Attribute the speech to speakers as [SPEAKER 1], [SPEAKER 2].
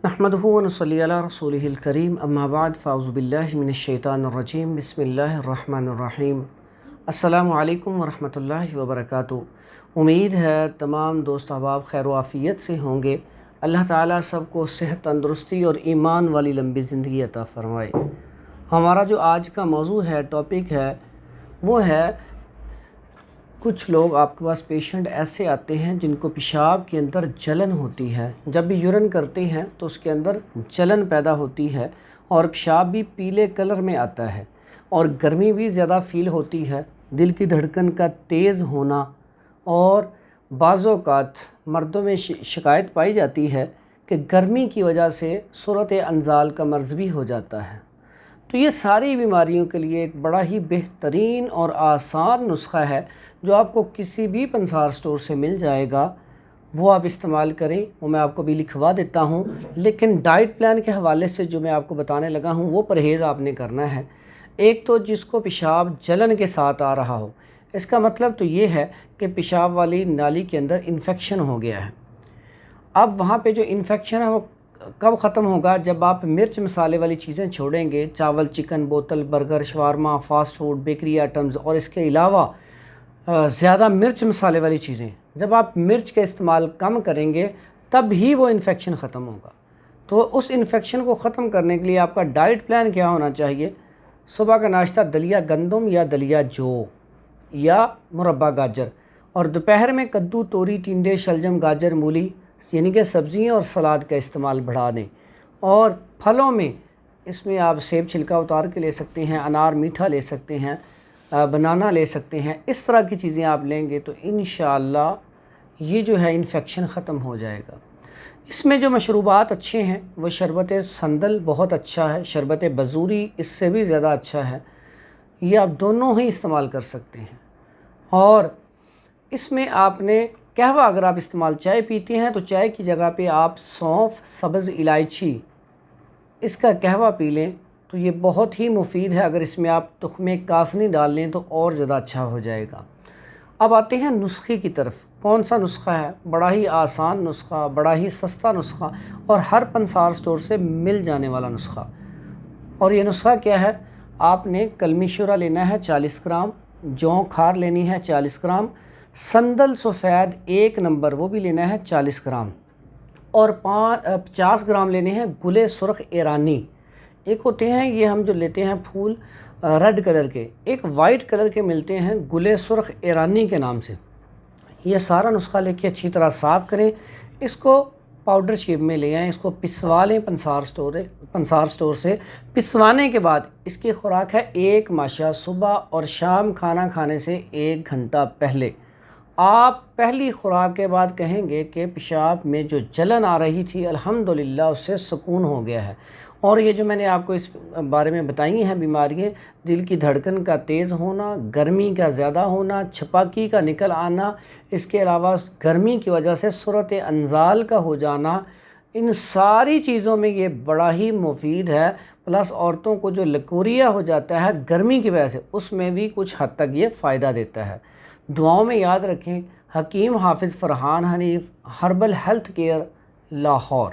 [SPEAKER 1] نحمدہ و نصلی علی رسولہ الکریم اما بعد فاعوذ باللہ من الشیطان الرجیم بسم اللہ الرحمن الرحیم السلام علیکم ورحمۃ اللہ وبرکاتہ۔ امید ہے تمام دوست احباب خیر و عافیت سے ہوں گے۔ اللہ تعالیٰ سب کو صحت، تندرستی اور ایمان والی لمبی زندگی عطا فرمائے۔ ہمارا جو آج کا موضوع ہے، ٹاپک ہے، وہ ہے کچھ لوگ آپ کے پاس پیشنٹ ایسے آتے ہیں جن کو پیشاب کے اندر جلن ہوتی ہے۔ جب بھی یورین کرتے ہیں تو اس کے اندر جلن پیدا ہوتی ہے اور پیشاب بھی پیلے کلر میں آتا ہے اور گرمی بھی زیادہ فیل ہوتی ہے، دل کی دھڑکن کا تیز ہونا، اور بعض اوقات مردوں میں شکایت پائی جاتی ہے کہ گرمی کی وجہ سے صورت انزال کا مرض بھی ہو جاتا ہے۔ تو یہ ساری بیماریوں کے لیے ایک بڑا ہی بہترین اور آسان نسخہ ہے جو آپ کو کسی بھی پنسار سٹور سے مل جائے گا، وہ آپ استعمال کریں۔ وہ میں آپ کو بھی لکھوا دیتا ہوں، لیکن ڈائٹ پلان کے حوالے سے جو میں آپ کو بتانے لگا ہوں وہ پرہیز آپ نے کرنا ہے۔ ایک تو جس کو پیشاب جلن کے ساتھ آ رہا ہو، اس کا مطلب تو یہ ہے کہ پیشاب والی نالی کے اندر انفیکشن ہو گیا ہے۔ اب وہاں پہ جو انفیکشن ہے وہ کب ختم ہوگا؟ جب آپ مرچ مسالے والی چیزیں چھوڑیں گے، چاول، چکن، بوتل، burger, shawarma, fast food, bakery items, اور اس کے علاوہ زیادہ مرچ مسالے والی چیزیں، جب آپ مرچ کا استعمال کم کریں گے تب ہی وہ انفیکشن ختم ہوگا۔ تو اس انفیکشن کو ختم کرنے کے لیے آپ کا ڈائٹ پلان کیا ہونا چاہیے؟ صبح کا ناشتہ دلیا گندم یا دلیا جو یا مربع گاجر، اور دوپہر میں کدو، توری، ٹنڈے، شلجم، گاجر، مولی یعنی کہ سبزیاں اور سلاد کا استعمال بڑھا دیں۔ اور پھلوں میں اس میں آپ سیب چھلکا اتار کے لے سکتے ہیں، انار میٹھا لے سکتے ہیں، بنانا لے سکتے ہیں۔ اس طرح کی چیزیں آپ لیں گے تو انشاءاللہ یہ جو ہے انفیکشن ختم ہو جائے گا۔ اس میں جو مشروبات اچھے ہیں وہ شربت سندل بہت اچھا ہے، شربت بزوری اس سے بھی زیادہ اچھا ہے، یہ آپ دونوں ہی استعمال کر سکتے ہیں۔ اور اس میں آپ نے قہوہ، اگر آپ چائے پیتے ہیں تو چائے کی جگہ پہ آپ سونف، سبز الائچی، اس کا قہوہ پی لیں تو یہ بہت ہی مفید ہے۔ اگر اس میں آپ تخم کاسنی ڈال لیں تو اور زیادہ اچھا ہو جائے گا۔ اب آتے ہیں نسخے کی طرف۔ کون سا نسخہ ہے؟ بڑا ہی آسان نسخہ، بڑا ہی سستا نسخہ، اور ہر پنسار سٹور سے مل جانے والا نسخہ۔ اور یہ نسخہ کیا ہے؟ آپ نے کلمی شورا لینا ہے 40 گرام، جوں کھار لینی ہے 40 گرام، سندل سفید 1 نمبر وہ بھی لینا ہے 40 گرام، اور 50 گرام لینے ہیں گلے سرخ ایرانی۔ ایک ہوتے ہیں یہ ہم جو لیتے ہیں پھول ریڈ کلر کے، ایک وائٹ کلر کے ملتے ہیں گلے سرخ ایرانی کے نام سے۔ یہ سارا نسخہ لے کے اچھی طرح صاف کریں، اس کو پاؤڈر شیپ میں لے آئیں، اس کو پسوا لیں پنسار سٹور سے۔ پسوانے کے بعد اس کی خوراک ہے 1 ماشا، صبح اور شام کھانا کھانے سے 1 گھنٹہ پہلے۔ آپ پہلی خوراک کے بعد کہیں گے کہ پیشاب میں جو جلن آ رہی تھی الحمدللہ اس سے سکون ہو گیا ہے۔ اور یہ جو میں نے آپ کو اس بارے میں بتائی ہیں بیماریاں، دل کی دھڑکن کا تیز ہونا، گرمی کا زیادہ ہونا، چھپاکی کا نکل آنا، اس کے علاوہ گرمی کی وجہ سے صورت انزال کا ہو جانا، ان ساری چیزوں میں یہ بڑا ہی مفید ہے۔ پلس عورتوں کو جو لکوریا ہو جاتا ہے گرمی کی وجہ سے، اس میں بھی کچھ حد تک یہ فائدہ دیتا ہے۔ دعاؤں میں یاد رکھیں۔ حکیم حافظ Farhan Hanif, herbal health care, Lahore.